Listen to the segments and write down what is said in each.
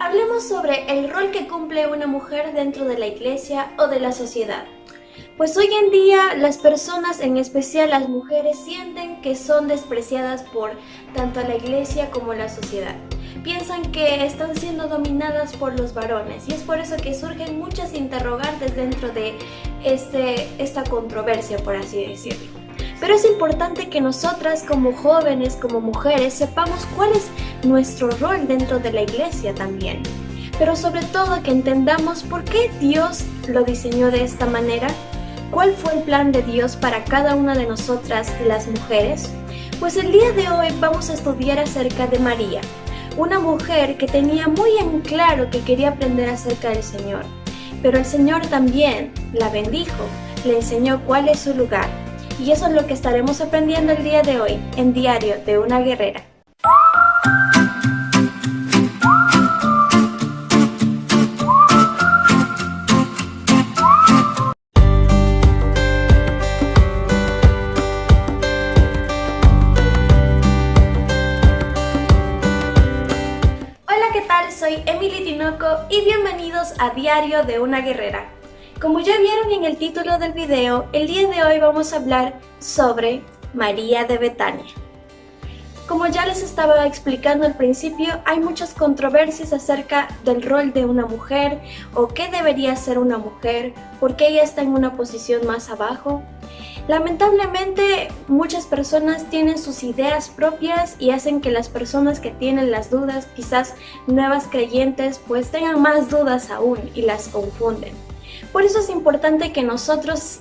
Hablemos sobre el rol que cumple una mujer dentro de la iglesia o de la sociedad. Pues hoy en día las personas, en especial las mujeres, sienten que son despreciadas por tanto la iglesia como la sociedad. Piensan que están siendo dominadas por los varones y es por eso que surgen muchas interrogantes dentro de esta controversia, por así decirlo. Pero es importante que nosotras como jóvenes, como mujeres, sepamos cuál es nuestro rol dentro de la iglesia también. Pero sobre todo que entendamos por qué Dios lo diseñó de esta manera. ¿Cuál fue el plan de Dios para cada una de nosotras, las mujeres? Pues el día de hoy vamos a estudiar acerca de María, una mujer que tenía muy en claro que quería aprender acerca del Señor. Pero el Señor también la bendijo, le enseñó cuál es su lugar. Y eso es lo que estaremos aprendiendo el día de hoy en Diario de una Guerrera. Hola, ¿qué tal? Soy Emily Tinoco y bienvenidos a Diario de una Guerrera. Como ya vieron en el título del video, el día de hoy vamos a hablar sobre María de Betania. Como ya les estaba explicando al principio, hay muchas controversias acerca del rol de una mujer o qué debería ser una mujer, por qué ella está en una posición más abajo. Lamentablemente, muchas personas tienen sus ideas propias y hacen que las personas que tienen las dudas, quizás nuevas creyentes, pues tengan más dudas aún y las confunden. Por eso es importante que nosotras,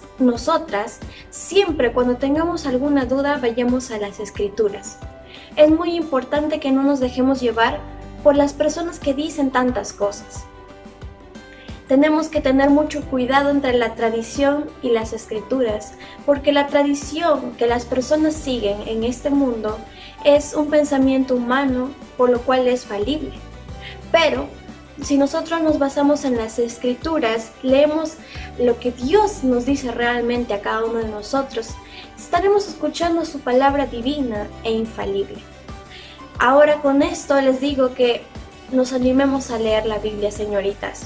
siempre cuando tengamos alguna duda, vayamos a las Escrituras. Es muy importante que no nos dejemos llevar por las personas que dicen tantas cosas. Tenemos que tener mucho cuidado entre la tradición y las Escrituras, porque la tradición que las personas siguen en este mundo es un pensamiento humano, por lo cual es falible. Pero si nosotros nos basamos en las Escrituras, leemos lo que Dios nos dice realmente a cada uno de nosotros, estaremos escuchando su palabra divina e infalible. Ahora con esto les digo que nos animemos a leer la Biblia, señoritas,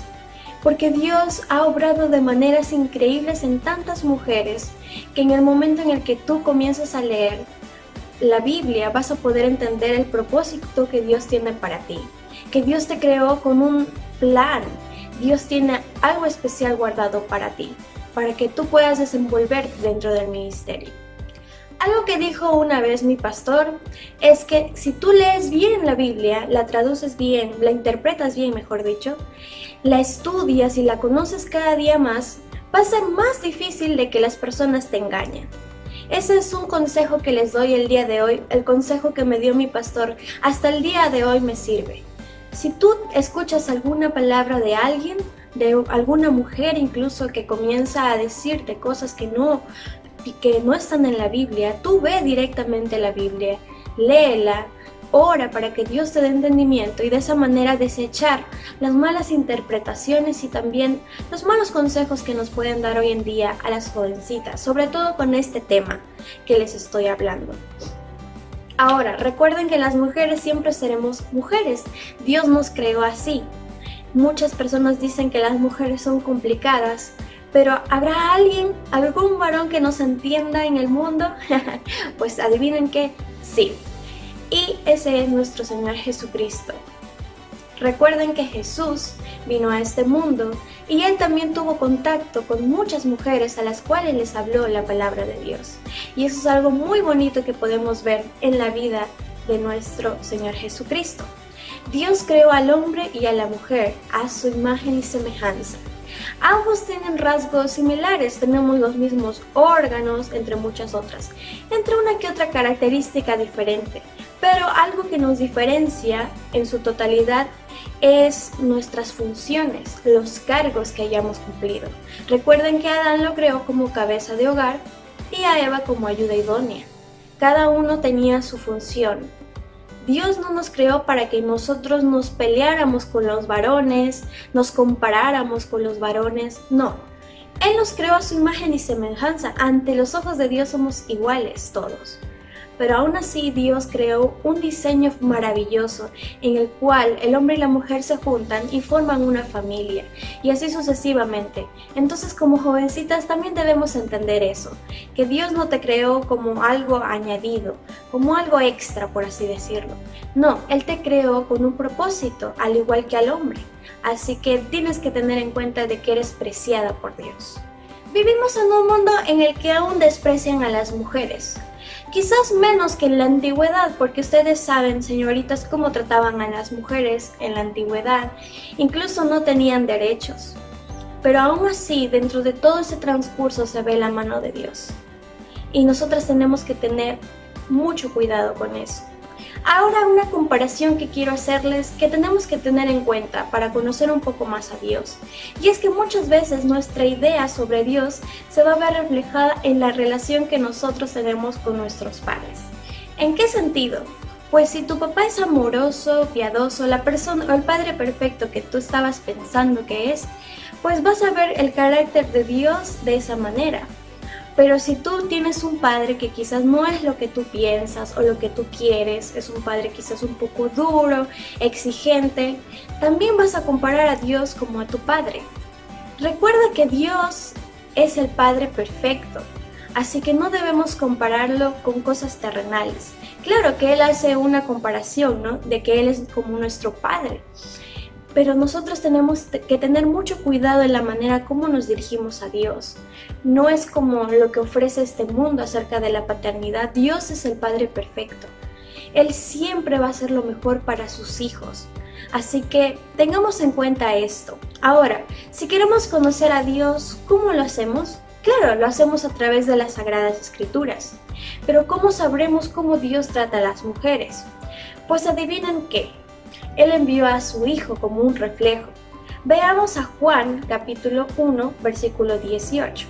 porque Dios ha obrado de maneras increíbles en tantas mujeres que en el momento en el que tú comienzas a leer la Biblia vas a poder entender el propósito que Dios tiene para ti. Que Dios te creó con un plan, Dios tiene algo especial guardado para ti, para que tú puedas desenvolverte dentro del ministerio. Algo que dijo una vez mi pastor es que si tú lees bien la Biblia, la traduces bien, la interpretas bien, mejor dicho, la estudias y la conoces cada día más, va a ser más difícil de que las personas te engañen. Ese es un consejo que les doy el día de hoy, el consejo que me dio mi pastor, hasta el día de hoy me sirve. Si tú escuchas alguna palabra de alguien, de alguna mujer incluso que comienza a decirte cosas que no están en la Biblia, tú ve directamente la Biblia, léela, ora para que Dios te dé entendimiento y de esa manera desechar las malas interpretaciones y también los malos consejos que nos pueden dar hoy en día a las jovencitas, sobre todo con este tema que les estoy hablando. Ahora, recuerden que las mujeres siempre seremos mujeres. Dios nos creó así. Muchas personas dicen que las mujeres son complicadas, pero ¿habrá algún varón que nos entienda en el mundo? Pues adivinen que sí. Y ese es nuestro Señor Jesucristo. Recuerden que Jesús vino a este mundo y Él también tuvo contacto con muchas mujeres a las cuales les habló la palabra de Dios. Y eso es algo muy bonito que podemos ver en la vida de nuestro Señor Jesucristo. Dios creó al hombre y a la mujer a su imagen y semejanza. Ambos tienen rasgos similares, tenemos los mismos órganos, entre muchas otras, entre una que otra característica diferente. Pero algo que nos diferencia en su totalidad es nuestras funciones, los cargos que hayamos cumplido. Recuerden que a Adán lo creó como cabeza de hogar y a Eva como ayuda idónea. Cada uno tenía su función. Dios no nos creó para que nosotros nos peleáramos con los varones, nos comparáramos con los varones, no. Él nos creó a su imagen y semejanza. Ante los ojos de Dios somos iguales todos. pero aún así Dios creó un diseño maravilloso en el cual el hombre y la mujer se juntan y forman una familia, y así sucesivamente. Entonces, como jovencitas también debemos entender eso, que Dios no te creó como algo añadido, como algo extra, por así decirlo. No, Él te creó con un propósito, al igual que al hombre. Así que tienes que tener en cuenta de que eres preciada por Dios. Vivimos en un mundo en el que aún desprecian a las mujeres. Quizás menos que en la antigüedad, porque ustedes saben, señoritas, cómo trataban a las mujeres en la antigüedad. Incluso no tenían derechos. Pero aún así, dentro de todo ese transcurso se ve la mano de Dios. Y nosotras tenemos que tener mucho cuidado con eso. Ahora una comparación que quiero hacerles que tenemos que tener en cuenta para conocer un poco más a Dios. Y es que muchas veces nuestra idea sobre Dios se va a ver reflejada en la relación que nosotros tenemos con nuestros padres. ¿En qué sentido? Pues si tu papá es amoroso, piadoso, la persona o el padre perfecto que tú estabas pensando que es, pues vas a ver el carácter de Dios de esa manera. Pero si tú tienes un padre que quizás no es lo que tú piensas o lo que tú quieres, es un padre quizás un poco duro, exigente, también vas a comparar a Dios como a tu padre. Recuerda que Dios es el Padre perfecto, así que no debemos compararlo con cosas terrenales. Claro que Él hace una comparación, ¿no? De que Él es como nuestro Padre. Pero nosotros tenemos que tener mucho cuidado en la manera como nos dirigimos a Dios. No es como lo que ofrece este mundo acerca de la paternidad. Dios es el Padre perfecto. Él siempre va a hacer lo mejor para sus hijos. Así que tengamos en cuenta esto. Ahora, si queremos conocer a Dios, ¿cómo lo hacemos? Claro, lo hacemos a través de las Sagradas Escrituras. Pero ¿cómo sabremos cómo Dios trata a las mujeres? Pues adivinen qué. Él envió a su Hijo como un reflejo. Veamos a Juan capítulo 1, versículo 18.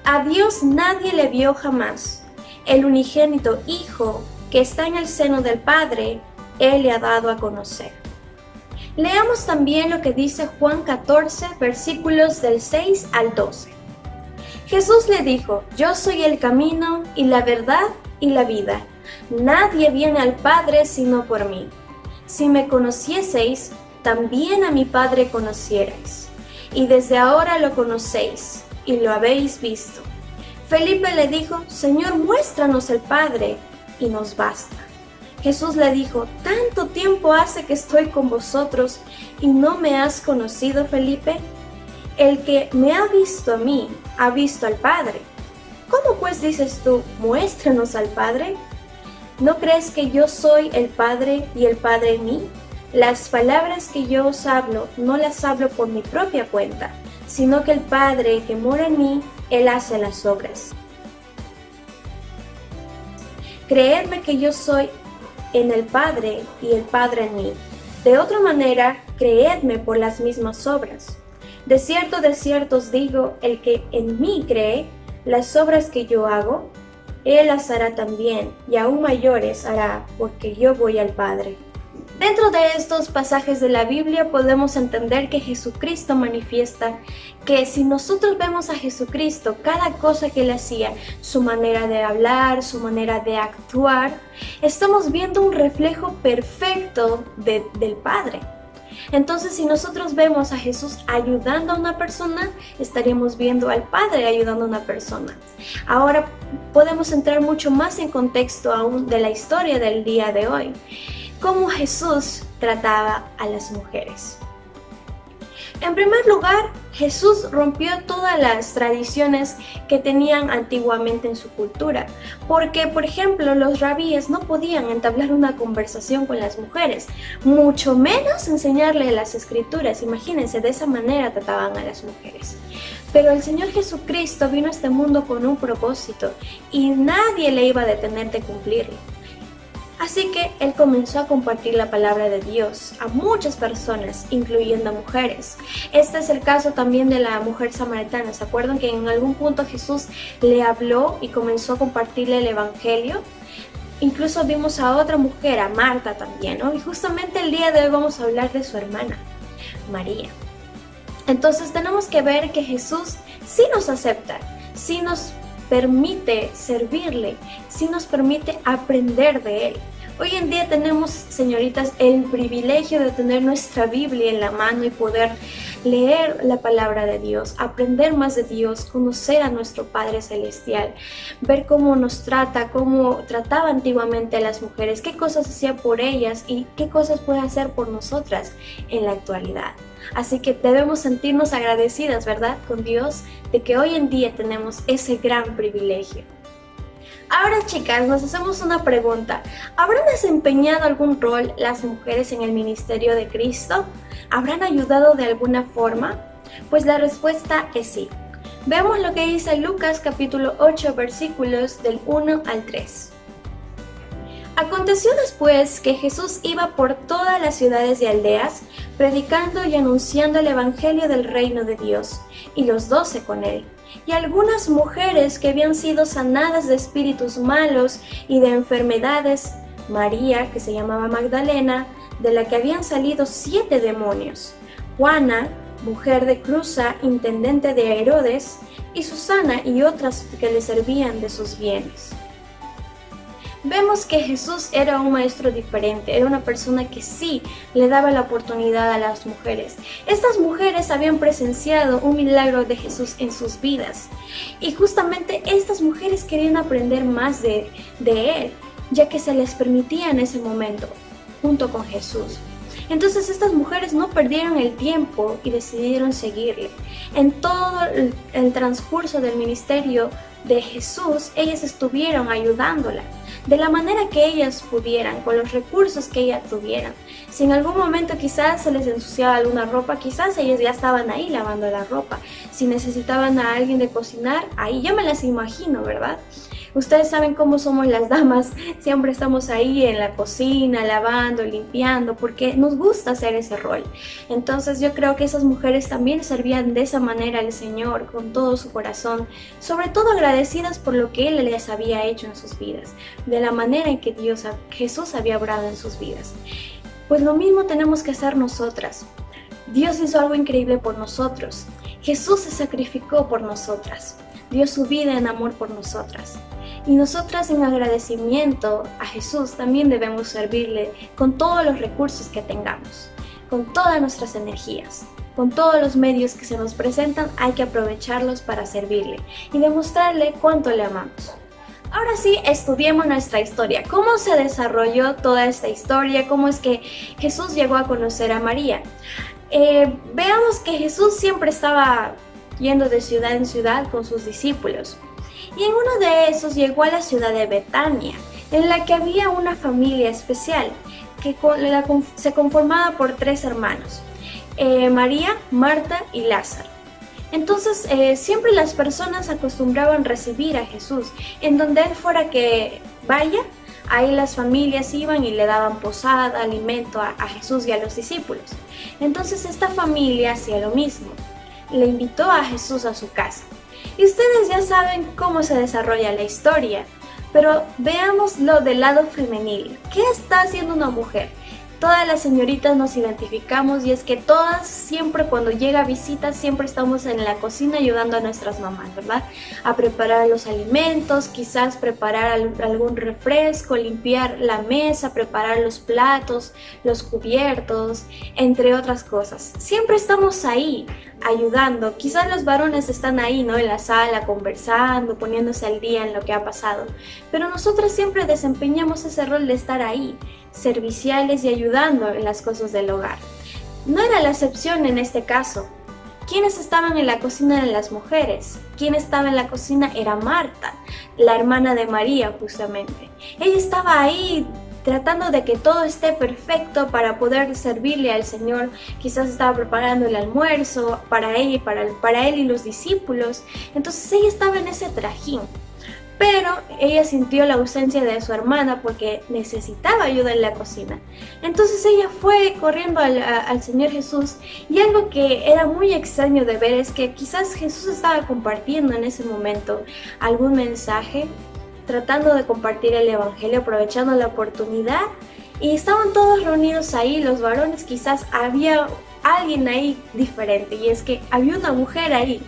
A Dios nadie le vio jamás. El unigénito Hijo que está en el seno del Padre, Él le ha dado a conocer. Leamos también lo que dice Juan 14, versículos del 6 al 12. Jesús le dijo, yo soy el camino y la verdad y la vida. Nadie viene al Padre sino por mí. Si me conocieseis, también a mi Padre conocierais. Y desde ahora lo conocéis y lo habéis visto. Felipe le dijo, Señor, muéstranos el Padre y nos basta. Jesús le dijo, ¿tanto tiempo hace que estoy con vosotros y no me has conocido, Felipe? El que me ha visto a mí, ha visto al Padre. ¿Cómo pues dices tú, muéstranos al Padre? ¿No crees que yo soy el Padre y el Padre en mí? Las palabras que yo os hablo, no las hablo por mi propia cuenta, sino que el Padre que mora en mí, Él hace las obras. Creedme que yo soy en el Padre y el Padre en mí. De otra manera, creedme por las mismas obras. De cierto os digo, el que en mí cree, las obras que yo hago, Él las hará también, y aún mayores hará, porque yo voy al Padre. Dentro de estos pasajes de la Biblia podemos entender que Jesucristo manifiesta que si nosotros vemos a Jesucristo, cada cosa que Él hacía, su manera de hablar, su manera de actuar, estamos viendo un reflejo perfecto del Padre. Entonces, si nosotros vemos a Jesús ayudando a una persona, estaríamos viendo al Padre ayudando a una persona. Ahora podemos entrar mucho más en contexto aún de la historia del día de hoy. Cómo Jesús trataba a las mujeres. En primer lugar, Jesús rompió todas las tradiciones que tenían antiguamente en su cultura, porque, por ejemplo, los rabíes no podían entablar una conversación con las mujeres, mucho menos enseñarle las escrituras. Imagínense, de esa manera trataban a las mujeres. Pero el Señor Jesucristo vino a este mundo con un propósito y nadie le iba a detener de cumplirlo. Así que Él comenzó a compartir la palabra de Dios a muchas personas, incluyendo a mujeres. Este es el caso también de la mujer samaritana. ¿Se acuerdan que en algún punto Jesús le habló y comenzó a compartirle el evangelio? Incluso vimos a otra mujer, a Marta también, ¿no? Y justamente el día de hoy vamos a hablar de su hermana, María. Entonces tenemos que ver que Jesús sí nos acepta, sí nos permite servirle, sí nos permite aprender de Él. Hoy en día tenemos, señoritas, el privilegio de tener nuestra Biblia en la mano y poder leer la palabra de Dios, aprender más de Dios, conocer a nuestro Padre Celestial, ver cómo nos trata, cómo trataba antiguamente a las mujeres, qué cosas hacía por ellas y qué cosas puede hacer por nosotras en la actualidad. Así que debemos sentirnos agradecidas, ¿verdad?, con Dios, de que hoy en día tenemos ese gran privilegio. Ahora, chicas, nos hacemos una pregunta. ¿Habrán desempeñado algún rol las mujeres en el ministerio de Cristo? ¿Habrán ayudado de alguna forma? Pues la respuesta es sí. Veamos lo que dice Lucas capítulo 8, versículos del 1 al 3. Aconteció después que Jesús iba por todas las ciudades y aldeas, predicando y anunciando el evangelio del reino de Dios, y los 12 con él. Y algunas mujeres que habían sido sanadas de espíritus malos y de enfermedades, María, que se llamaba Magdalena, de la que habían salido 7 demonios, Juana, mujer de Cuza, intendente de Herodes, y Susana y otras que le servían de sus bienes. Vemos que Jesús era un maestro diferente, era una persona que sí le daba la oportunidad a las mujeres. Estas mujeres habían presenciado un milagro de Jesús en sus vidas y justamente estas mujeres querían aprender más de Él, ya que se les permitía en ese momento, junto con Jesús. Entonces estas mujeres no perdieron el tiempo y decidieron seguirle. En todo el transcurso del ministerio de Jesús, ellas estuvieron ayudándola de la manera que ellas pudieran, con los recursos que ellas tuvieran. Si en algún momento quizás se les ensuciaba alguna ropa, quizás ellas ya estaban ahí lavando la ropa. Si necesitaban a alguien de cocinar, ahí ya me las imagino, ¿verdad? Ustedes saben cómo somos las damas, siempre estamos ahí en la cocina, lavando, limpiando, porque nos gusta hacer ese rol. Entonces yo creo que esas mujeres también servían de esa manera al Señor, con todo su corazón, sobre todo agradecidas por lo que Él les había hecho en sus vidas, de la manera en que Jesús había obrado en sus vidas. Pues lo mismo tenemos que hacer nosotras. Dios hizo algo increíble por nosotros. Jesús se sacrificó por nosotras, dio su vida en amor por nosotras. Y nosotras en agradecimiento a Jesús también debemos servirle con todos los recursos que tengamos, con todas nuestras energías, con todos los medios que se nos presentan. Hay que aprovecharlos para servirle y demostrarle cuánto le amamos. Ahora sí, estudiemos nuestra historia. ¿Cómo se desarrolló toda esta historia? ¿Cómo es que Jesús llegó a conocer a María? Veamos que Jesús siempre estaba yendo de ciudad en ciudad con sus discípulos. Y en uno de esos llegó a la ciudad de Betania, en la que había una familia especial, que se conformaba por 3 hermanos, María, Marta y Lázaro. Entonces siempre las personas acostumbraban recibir a Jesús, en donde Él fuera que vaya, ahí las familias iban y le daban posada, alimento a Jesús y a los discípulos. Entonces esta familia hacía lo mismo, le invitó a Jesús a su casa. Y ustedes ya saben cómo se desarrolla la historia, pero veámoslo del lado femenil. ¿Qué está haciendo una mujer? Todas las señoritas nos identificamos y es que todas siempre cuando llega visita siempre estamos en la cocina ayudando a nuestras mamás, ¿verdad? A preparar los alimentos, quizás preparar algún refresco, limpiar la mesa, preparar los platos, los cubiertos, entre otras cosas. Siempre estamos ahí ayudando. Quizás los varones están ahí, ¿no?, en la sala conversando, poniéndose al día en lo que ha pasado, pero nosotras siempre desempeñamos ese rol de estar ahí, serviciales y ayudando en las cosas del hogar. No era la excepción en este caso. ¿Quiénes estaban en la cocina? Eran las mujeres. ¿Quién estaba en la cocina? Era Marta, la hermana de María justamente. Ella estaba ahí tratando de que todo esté perfecto para poder servirle al Señor. Quizás estaba preparando el almuerzo para ella y para él y los discípulos. Entonces ella estaba en ese trajín. Pero ella sintió la ausencia de su hermana porque necesitaba ayuda en la cocina. Entonces ella fue corriendo al Señor Jesús, y algo que era muy extraño de ver es que quizás Jesús estaba compartiendo en ese momento algún mensaje, tratando de compartir el evangelio, aprovechando la oportunidad, y estaban todos reunidos ahí, los varones. Quizás había alguien ahí diferente, y es que había una mujer ahí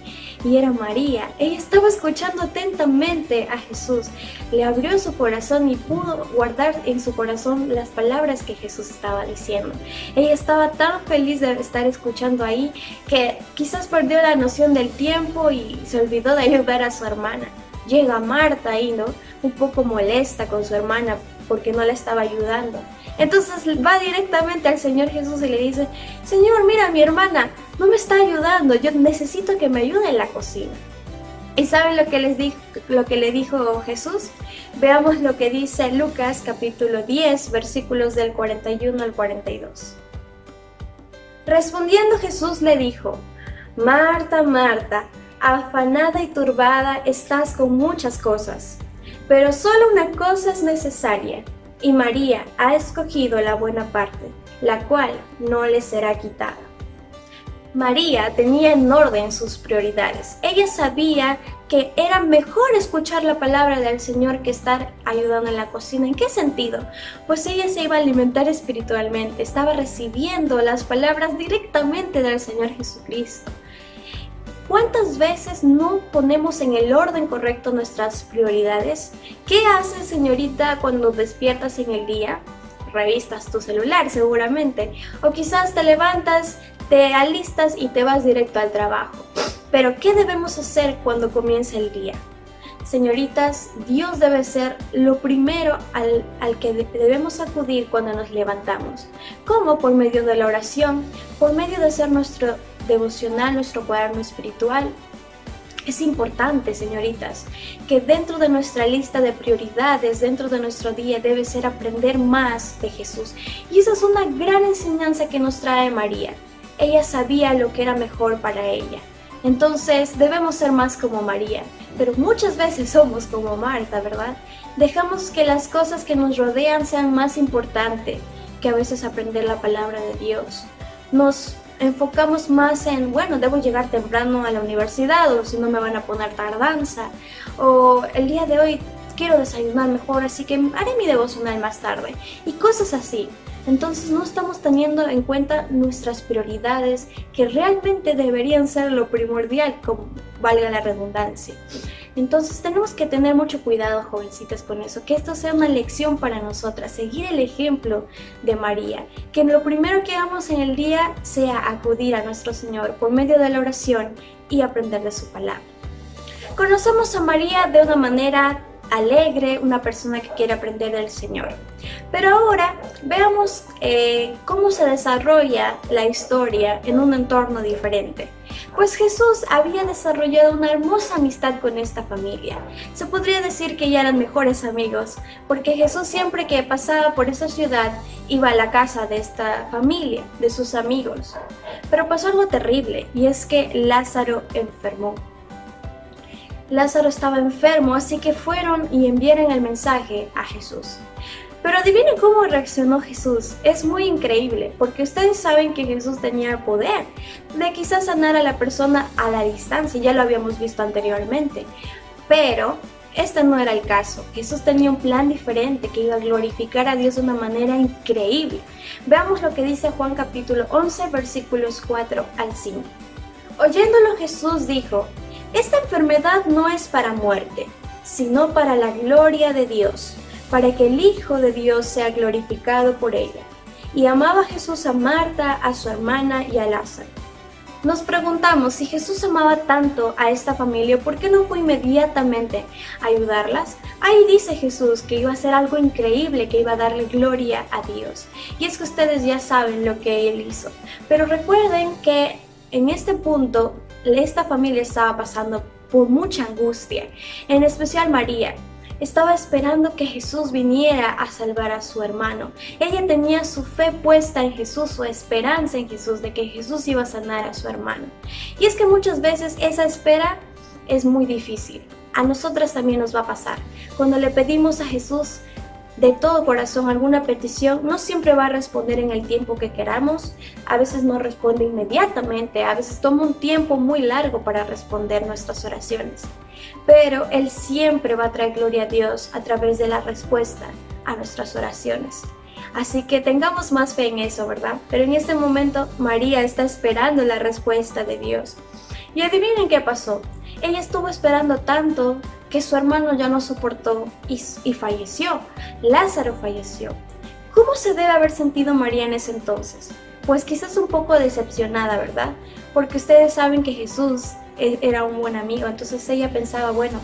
y era María. Ella estaba escuchando atentamente a Jesús, le abrió su corazón y pudo guardar en su corazón las palabras que Jesús estaba diciendo. Ella estaba tan feliz de estar escuchando ahí que quizás perdió la noción del tiempo y se olvidó de ayudar a su hermana. Llega Marta ahí, ¿no? Un poco molesta con su hermana porque no la estaba ayudando. Entonces va directamente al Señor Jesús y le dice: Señor, mira, mi hermana no me está ayudando, yo necesito que me ayude en la cocina. ¿Y saben lo que le dijo Jesús? Veamos lo que dice Lucas capítulo 10, versículos del 41 al 42. Respondiendo Jesús le dijo: Marta, Marta, afanada y turbada estás con muchas cosas, pero solo una cosa es necesaria, y María ha escogido la buena parte, la cual no le será quitada. María tenía en orden sus prioridades. Ella sabía que era mejor escuchar la palabra del Señor que estar ayudando en la cocina. ¿En qué sentido? Pues ella se iba a alimentar espiritualmente, estaba recibiendo las palabras directamente del Señor Jesucristo. ¿Cuántas veces no ponemos en el orden correcto nuestras prioridades? ¿Qué haces, señorita, cuando despiertas en el día? Revistas tu celular seguramente, o quizás te levantas, te alistas y te vas directo al trabajo. Pero ¿qué debemos hacer cuando comienza el día? Señoritas, Dios debe ser lo primero al que debemos acudir cuando nos levantamos. ¿Cómo? Por medio de la oración, por medio de hacer nuestro devocional, nuestro cuaderno espiritual. Es importante, señoritas, que dentro de nuestra lista de prioridades, dentro de nuestro día, debe ser aprender más de Jesús. Y esa es una gran enseñanza que nos trae María. Ella sabía lo que era mejor para ella. Entonces debemos ser más como María, pero muchas veces somos como Marta, ¿verdad? Dejamos que las cosas que nos rodean sean más importantes que a veces aprender la palabra de Dios. Nos enfocamos más en, bueno, debo llegar temprano a la universidad o si no me van a poner tardanza, o el día de hoy quiero desayunar mejor, así que haré mi devocional más tarde, y cosas así. Entonces no estamos teniendo en cuenta nuestras prioridades, que realmente deberían ser lo primordial, como valga la redundancia. Entonces tenemos que tener mucho cuidado, jovencitas, con eso, que esto sea una lección para nosotras, seguir el ejemplo de María, que lo primero que hagamos en el día sea acudir a nuestro Señor por medio de la oración y aprender de su palabra. Conocemos a María de una manera alegre, una persona que quiere aprender del Señor. Pero ahora veamos cómo se desarrolla la historia en un entorno diferente. Pues Jesús había desarrollado una hermosa amistad con esta familia. Se podría decir que ya eran mejores amigos, porque Jesús siempre que pasaba por esa ciudad iba a la casa de esta familia, de sus amigos. Pero pasó algo terrible, y es que Lázaro enfermó. Lázaro estaba enfermo, así que fueron y enviaron el mensaje a Jesús. Pero adivinen cómo reaccionó Jesús. Es muy increíble, porque ustedes saben que Jesús tenía el poder de quizás sanar a la persona a la distancia, ya lo habíamos visto anteriormente. Pero este no era el caso. Jesús tenía un plan diferente que iba a glorificar a Dios de una manera increíble. Veamos lo que dice Juan capítulo 11, versículos 4 al 5. Oyéndolo Jesús dijo: esta enfermedad no es para muerte, sino para la gloria de Dios, para que el Hijo de Dios sea glorificado por ella. Y amaba Jesús a Marta, a su hermana y a Lázaro. Nos preguntamos, si Jesús amaba tanto a esta familia, ¿por qué no fue inmediatamente a ayudarlas? Ahí dice Jesús que iba a hacer algo increíble, que iba a darle gloria a Dios. Y es que ustedes ya saben lo que Él hizo. Pero recuerden que en este punto, esta familia estaba pasando por mucha angustia, en especial María. Estaba esperando que Jesús viniera a salvar a su hermano. Ella tenía su fe puesta en Jesús, su esperanza en Jesús, de que Jesús iba a sanar a su hermano. Y es que muchas veces esa espera es muy difícil. A nosotras también nos va a pasar. Cuando le pedimos a Jesús de todo corazón alguna petición, no siempre va a responder en el tiempo que queramos. A veces no responde inmediatamente, a veces toma un tiempo muy largo para responder nuestras oraciones. Pero Él siempre va a traer gloria a Dios a través de la respuesta a nuestras oraciones. Así que tengamos más fe en eso, ¿verdad? Pero en este momento María está esperando la respuesta de Dios. Y adivinen qué pasó. Ella estuvo esperando tanto que su hermano ya no soportó y falleció. Lázaro falleció. ¿Cómo se debe haber sentido María en ese entonces? Pues quizás un poco decepcionada, ¿verdad? Porque ustedes saben que Jesús era un buen amigo, entonces ella pensaba, bueno,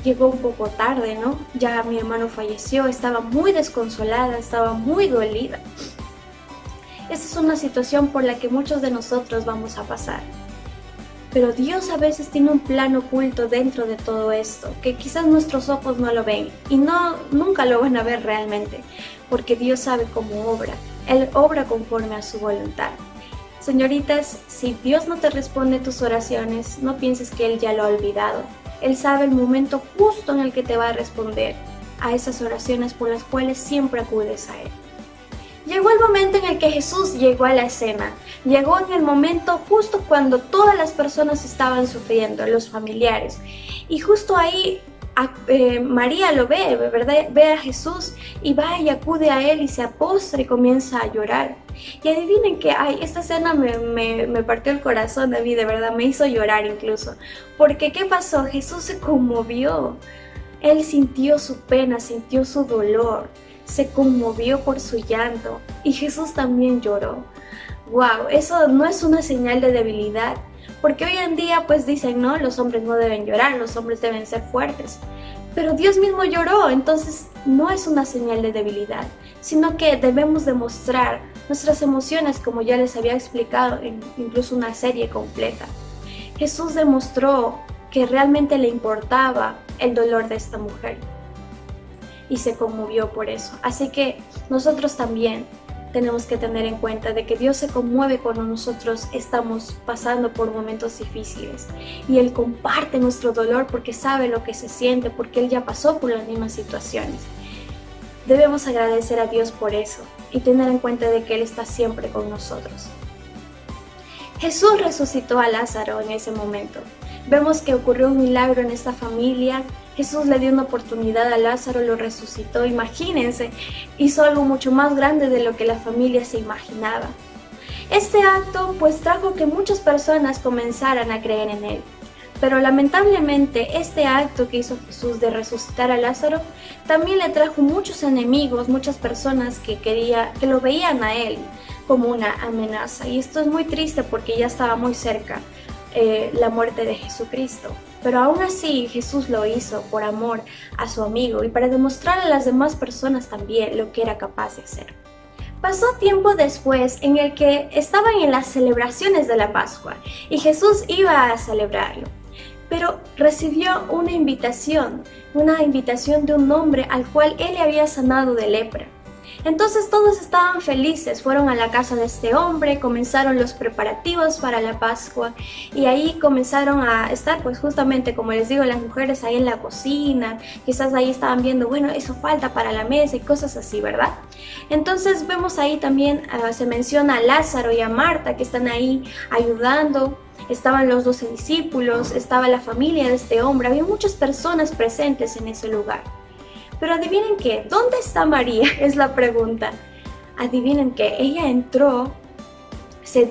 llegó un poco tarde, ¿no? Ya mi hermano falleció, estaba muy desconsolada, estaba muy dolida. Esta es una situación por la que muchos de nosotros vamos a pasar. Pero Dios a veces tiene un plan oculto dentro de todo esto, que quizás nuestros ojos no lo ven y nunca lo van a ver realmente, porque Dios sabe cómo obra. Él obra conforme a su voluntad. Señoritas, si Dios no te responde tus oraciones, no pienses que Él ya lo ha olvidado. Él sabe el momento justo en el que te va a responder a esas oraciones por las cuales siempre acudes a Él. Llegó el momento en el que Jesús llegó a la escena. Llegó en el momento justo cuando todas las personas estaban sufriendo, los familiares. Y justo ahí María lo ve, ¿verdad? Ve a Jesús y va y acude a Él y se postra y comienza a llorar. Y adivinen que, esta escena me partió el corazón a mí, de verdad, me hizo llorar incluso. Porque, ¿qué pasó? Jesús se conmovió. Él sintió su pena, sintió su dolor. Se conmovió por su llanto y Jesús también lloró. ¡Wow! Eso no es una señal de debilidad, porque hoy en día pues dicen, no, los hombres no deben llorar, los hombres deben ser fuertes. Pero Dios mismo lloró, entonces no es una señal de debilidad, sino que debemos demostrar nuestras emociones, como ya les había explicado en incluso una serie completa. Jesús demostró que realmente le importaba el dolor de esta mujer y se conmovió por eso. Así que nosotros también tenemos que tener en cuenta de que Dios se conmueve cuando nosotros estamos pasando por momentos difíciles y Él comparte nuestro dolor porque sabe lo que se siente, porque Él ya pasó por las mismas situaciones. Debemos agradecer a Dios por eso y tener en cuenta de que Él está siempre con nosotros. Jesús resucitó a Lázaro en ese momento. Vemos que ocurrió un milagro en esta familia. Jesús le dio una oportunidad a Lázaro, lo resucitó. Imagínense, hizo algo mucho más grande de lo que la familia se imaginaba. Este acto pues trajo que muchas personas comenzaran a creer en Él. Pero lamentablemente este acto que hizo Jesús de resucitar a Lázaro también le trajo muchos enemigos, muchas personas que lo veían a Él como una amenaza. Y esto es muy triste porque ya estaba muy cerca la muerte de Jesucristo. Pero aún así Jesús lo hizo por amor a su amigo y para demostrar a las demás personas también lo que era capaz de hacer. Pasó tiempo después en el que estaban en las celebraciones de la Pascua y Jesús iba a celebrarlo. Pero recibió una invitación de un hombre al cual él le había sanado de lepra. Entonces todos estaban felices, fueron a la casa de este hombre, comenzaron los preparativos para la Pascua y ahí comenzaron a estar pues justamente como les digo las mujeres ahí en la cocina, quizás ahí estaban viendo bueno eso falta para la mesa y cosas así, ¿verdad? Entonces vemos ahí también se menciona a Lázaro y a Marta que están ahí ayudando. Estaban los 12 discípulos, estaba la familia de este hombre, había muchas personas presentes en ese lugar. Pero adivinen qué, ¿dónde está María? Es la pregunta. Adivinen qué, ella entró, se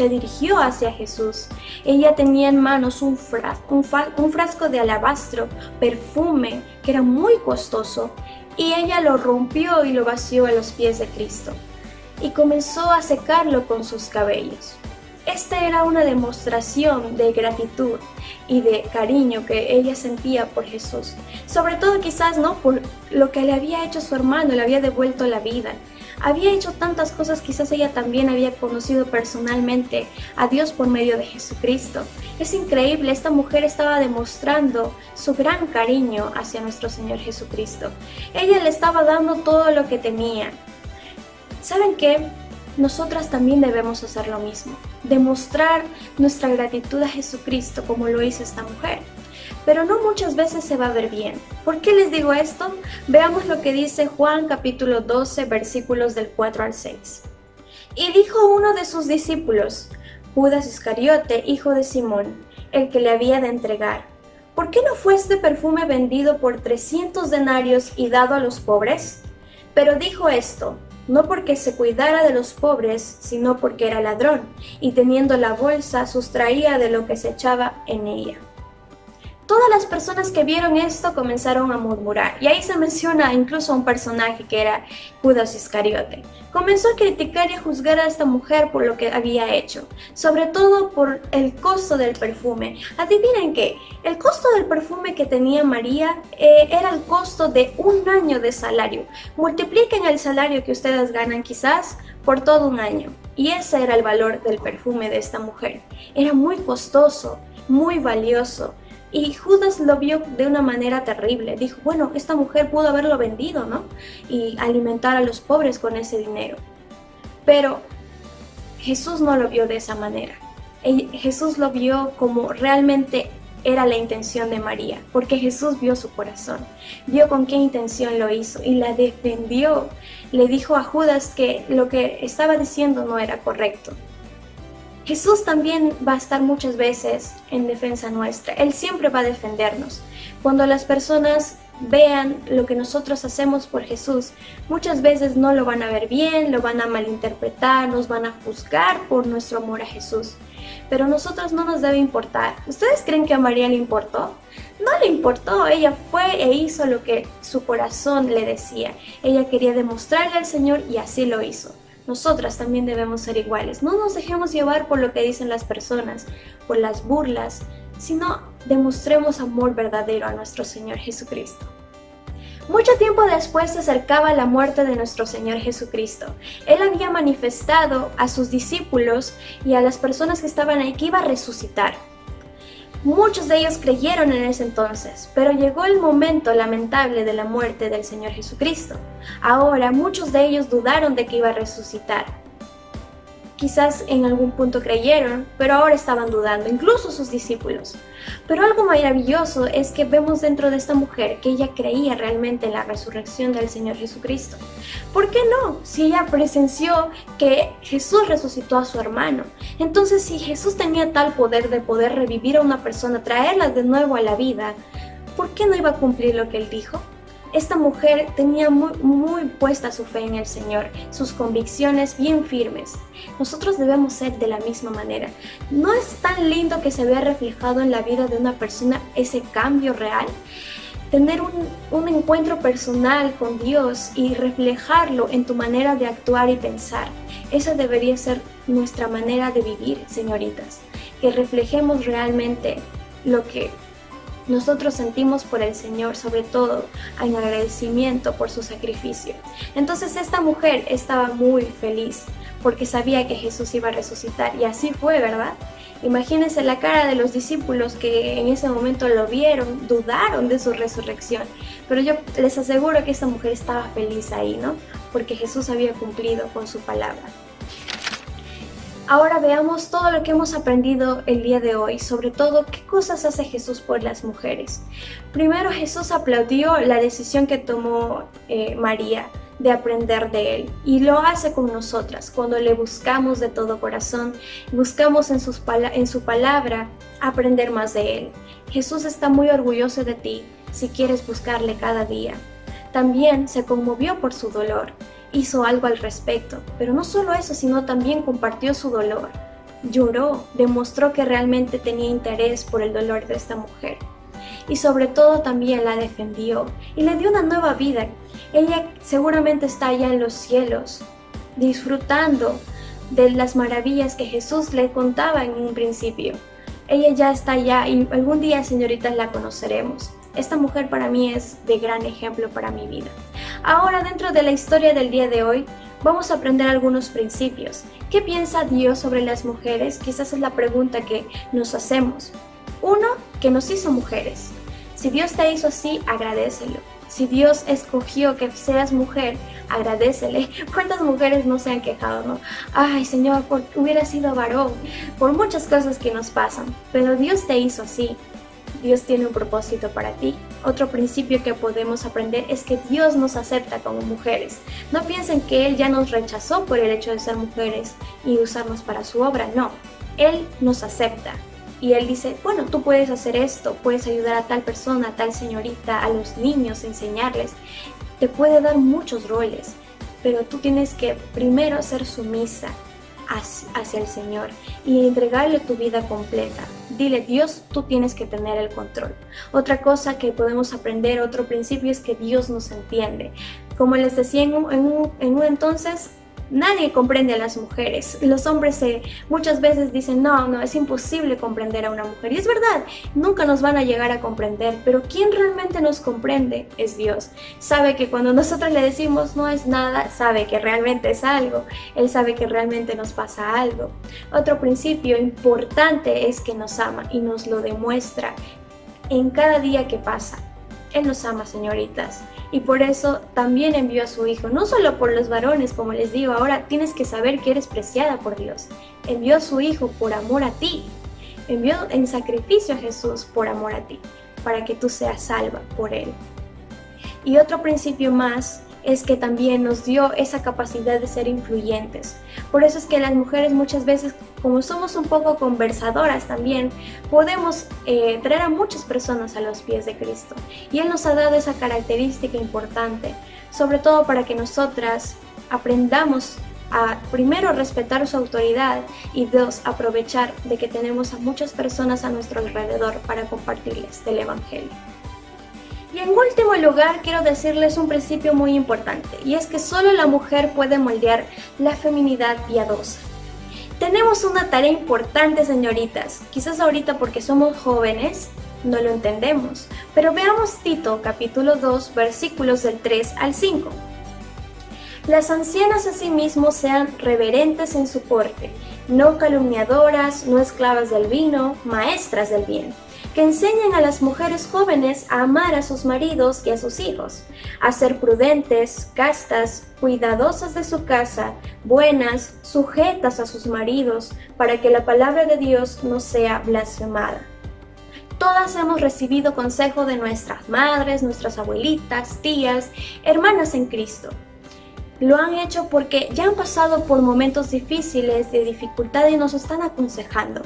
dirigió hacia Jesús. Ella tenía en manos un frasco de alabastro, perfume, que era muy costoso, y ella lo rompió y lo vació a los pies de Cristo, y comenzó a secarlo con sus cabellos. Esta era una demostración de gratitud y de cariño que ella sentía por Jesús. Sobre todo quizás no por lo que le había hecho su hermano, le había devuelto la vida. Había hecho tantas cosas, quizás ella también había conocido personalmente a Dios por medio de Jesucristo. Es increíble, esta mujer estaba demostrando su gran cariño hacia nuestro Señor Jesucristo. Ella le estaba dando todo lo que tenía. ¿Saben qué? Nosotras también debemos hacer lo mismo, demostrar nuestra gratitud a Jesucristo como lo hizo esta mujer. Pero no muchas veces se va a ver bien. ¿Por qué les digo esto? Veamos lo que dice Juan capítulo 12 versículos del 4 al 6. Y dijo uno de sus discípulos, Judas Iscariote, hijo de Simón, el que le había de entregar, ¿por qué no fue este perfume vendido por 300 denarios y dado a los pobres? Pero dijo esto, no porque se cuidara de los pobres, sino porque era ladrón, y teniendo la bolsa sustraía de lo que se echaba en ella. Todas las personas que vieron esto comenzaron a murmurar, y ahí se menciona incluso a un personaje que era Judas Iscariote. Comenzó a criticar y a juzgar a esta mujer por lo que había hecho, sobre todo por el costo del perfume. Adivinen qué, el costo del perfume que tenía María era el costo de un año de salario. Multipliquen el salario que ustedes ganan quizás por todo un año, y ese era el valor del perfume de esta mujer. Era muy costoso, muy valioso. Y Judas lo vio de una manera terrible. Dijo, bueno, esta mujer pudo haberlo vendido, ¿no? Y alimentar a los pobres con ese dinero. Pero Jesús no lo vio de esa manera. Jesús lo vio como realmente era la intención de María, porque Jesús vio su corazón, vio con qué intención lo hizo y la defendió. Le dijo a Judas que lo que estaba diciendo no era correcto. Jesús también va a estar muchas veces en defensa nuestra. Él siempre va a defendernos. Cuando las personas vean lo que nosotros hacemos por Jesús, muchas veces no lo van a ver bien, lo van a malinterpretar, nos van a juzgar por nuestro amor a Jesús. Pero a nosotros no nos debe importar. ¿Ustedes creen que a María le importó? No le importó, ella fue e hizo lo que su corazón le decía. Ella quería demostrarle al Señor y así lo hizo. Nosotras también debemos ser iguales. No nos dejemos llevar por lo que dicen las personas, por las burlas, sino demostremos amor verdadero a nuestro Señor Jesucristo. Mucho tiempo después se acercaba la muerte de nuestro Señor Jesucristo. Él había manifestado a sus discípulos y a las personas que estaban ahí que iba a resucitar. Muchos de ellos creyeron en ese entonces, pero llegó el momento lamentable de la muerte del Señor Jesucristo. Ahora muchos de ellos dudaron de que iba a resucitar. Quizás en algún punto creyeron, pero ahora estaban dudando, incluso sus discípulos. Pero algo maravilloso es que vemos dentro de esta mujer que ella creía realmente en la resurrección del Señor Jesucristo. ¿Por qué no? Si ella presenció que Jesús resucitó a su hermano. Entonces, si Jesús tenía tal poder de poder revivir a una persona, traerla de nuevo a la vida, ¿por qué no iba a cumplir lo que él dijo? Esta mujer tenía muy puesta su fe en el Señor, sus convicciones bien firmes. Nosotros debemos ser de la misma manera. ¿No es tan lindo que se vea reflejado en la vida de una persona ese cambio real? Tener un encuentro personal con Dios y reflejarlo en tu manera de actuar y pensar. Esa debería ser nuestra manera de vivir, señoritas. Que reflejemos realmente lo que nosotros sentimos por el Señor, sobre todo en agradecimiento por su sacrificio. Entonces esta mujer estaba muy feliz porque sabía que Jesús iba a resucitar, y así fue, ¿verdad? Imagínense la cara de los discípulos que en ese momento lo vieron, dudaron de su resurrección, pero yo les aseguro que esta mujer estaba feliz ahí, ¿no? Porque Jesús había cumplido con su palabra. Ahora veamos todo lo que hemos aprendido el día de hoy, sobre todo qué cosas hace Jesús por las mujeres. Primero, Jesús aplaudió la decisión que tomó María de aprender de Él, y lo hace con nosotras cuando le buscamos de todo corazón, buscamos en su palabra aprender más de Él. Jesús está muy orgulloso de ti si quieres buscarle cada día. También se conmovió por su dolor. Hizo algo al respecto, pero no solo eso, sino también compartió su dolor. Lloró, demostró que realmente tenía interés por el dolor de esta mujer. Y sobre todo también la defendió y le dio una nueva vida. Ella seguramente está allá en los cielos, disfrutando de las maravillas que Jesús le contaba en un principio. Ella ya está allá y algún día, señoritas, la conoceremos. Esta mujer para mí es de gran ejemplo para mi vida. Ahora, dentro de la historia del día de hoy, vamos a aprender algunos principios. ¿Qué piensa Dios sobre las mujeres? Quizás es la pregunta que nos hacemos. Uno, que nos hizo mujeres. Si Dios te hizo así, agradécelo. Si Dios escogió que seas mujer, agradécele. ¿Cuántas mujeres no se han quejado, no? Ay, Señor, hubiera sido varón, por muchas cosas que nos pasan. Pero Dios te hizo así. Dios tiene un propósito para ti. Otro principio que podemos aprender es que Dios nos acepta como mujeres. No piensen que Él ya nos rechazó por el hecho de ser mujeres y usarnos para su obra. No, Él nos acepta. Y Él dice, bueno, tú puedes hacer esto, puedes ayudar a tal persona, a tal señorita, a los niños, enseñarles. Te puede dar muchos roles, pero tú tienes que primero ser sumisa. hacia el Señor y entregarle tu vida completa. Dile, Dios, tú tienes que tener el control. Otra cosa que podemos aprender, otro principio, es que Dios nos entiende. Como les decía en un entonces, nadie comprende a las mujeres. Los hombres muchas veces dicen, no, es imposible comprender a una mujer. Y es verdad, nunca nos van a llegar a comprender, pero quien realmente nos comprende es Dios. Sabe que cuando nosotros le decimos no es nada, sabe que realmente es algo. Él sabe que realmente nos pasa algo. Otro principio importante es que nos ama y nos lo demuestra en cada día que pasa. Él nos ama, señoritas, y por eso también envió a su Hijo, no solo por los varones, como les digo, ahora tienes que saber que eres preciada por Dios. Envió a su Hijo por amor a ti, envió en sacrificio a Jesús por amor a ti, para que tú seas salva por Él. Y otro principio más es que también nos dio esa capacidad de ser influyentes. Por eso es que las mujeres muchas veces, como somos un poco conversadoras también, podemos traer a muchas personas a los pies de Cristo. Y Él nos ha dado esa característica importante, sobre todo para que nosotras aprendamos a primero respetar su autoridad y dos, aprovechar de que tenemos a muchas personas a nuestro alrededor para compartirles del Evangelio. Y en último lugar, quiero decirles un principio muy importante, y es que solo la mujer puede moldear la feminidad piadosa. Tenemos una tarea importante, señoritas. Quizás ahorita porque somos jóvenes no lo entendemos, pero veamos Tito capítulo 2, versículos del 3 al 5. Las ancianas asimismo sean reverentes en su porte, no calumniadoras, no esclavas del vino, maestras del bien, que enseñen a las mujeres jóvenes a amar a sus maridos y a sus hijos, a ser prudentes, castas, cuidadosas de su casa, buenas, sujetas a sus maridos, para que la palabra de Dios no sea blasfemada. Todas hemos recibido consejo de nuestras madres, nuestras abuelitas, tías, hermanas en Cristo. Lo han hecho porque ya han pasado por momentos difíciles, de dificultad, y nos están aconsejando.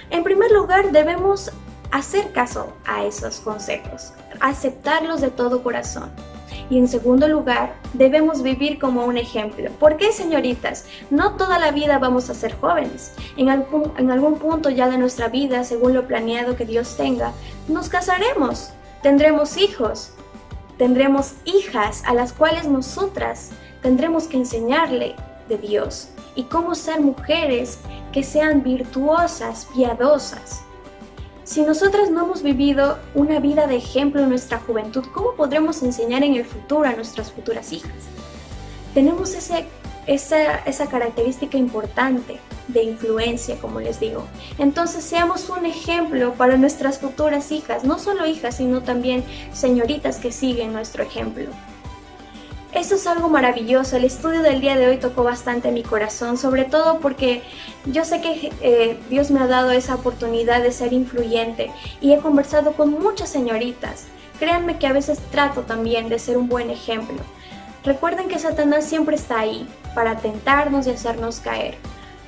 En primer lugar, debemos hacer caso a esos consejos, aceptarlos de todo corazón. Y en segundo lugar, debemos vivir como un ejemplo. ¿Por qué, señoritas? No toda la vida vamos a ser jóvenes. En algún punto ya de nuestra vida, según lo planeado que Dios tenga, nos casaremos, tendremos hijos, tendremos hijas a las cuales nosotras tendremos que enseñarle de Dios y cómo ser mujeres que sean virtuosas, piadosas. Si nosotras no hemos vivido una vida de ejemplo en nuestra juventud, ¿cómo podremos enseñar en el futuro a nuestras futuras hijas? Tenemos esa característica importante de influencia, como les digo. Entonces seamos un ejemplo para nuestras futuras hijas, no solo hijas, sino también señoritas que siguen nuestro ejemplo. Eso es algo maravilloso. El estudio del día de hoy tocó bastante mi corazón, sobre todo porque yo sé que Dios me ha dado esa oportunidad de ser influyente y he conversado con muchas señoritas. Créanme que a veces trato también de ser un buen ejemplo. Recuerden que Satanás siempre está ahí para tentarnos y hacernos caer,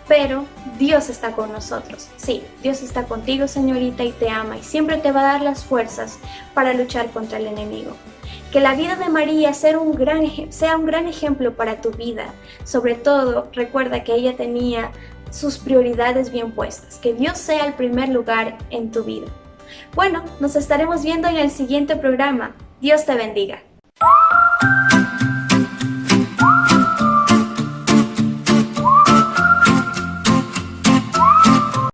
pero Dios está con nosotros. Sí, Dios está contigo, señorita, y te ama y siempre te va a dar las fuerzas para luchar contra el enemigo. Que la vida de María sea un gran ejemplo para tu vida. Sobre todo, recuerda que ella tenía sus prioridades bien puestas. Que Dios sea el primer lugar en tu vida. Bueno, nos estaremos viendo en el siguiente programa. Dios te bendiga.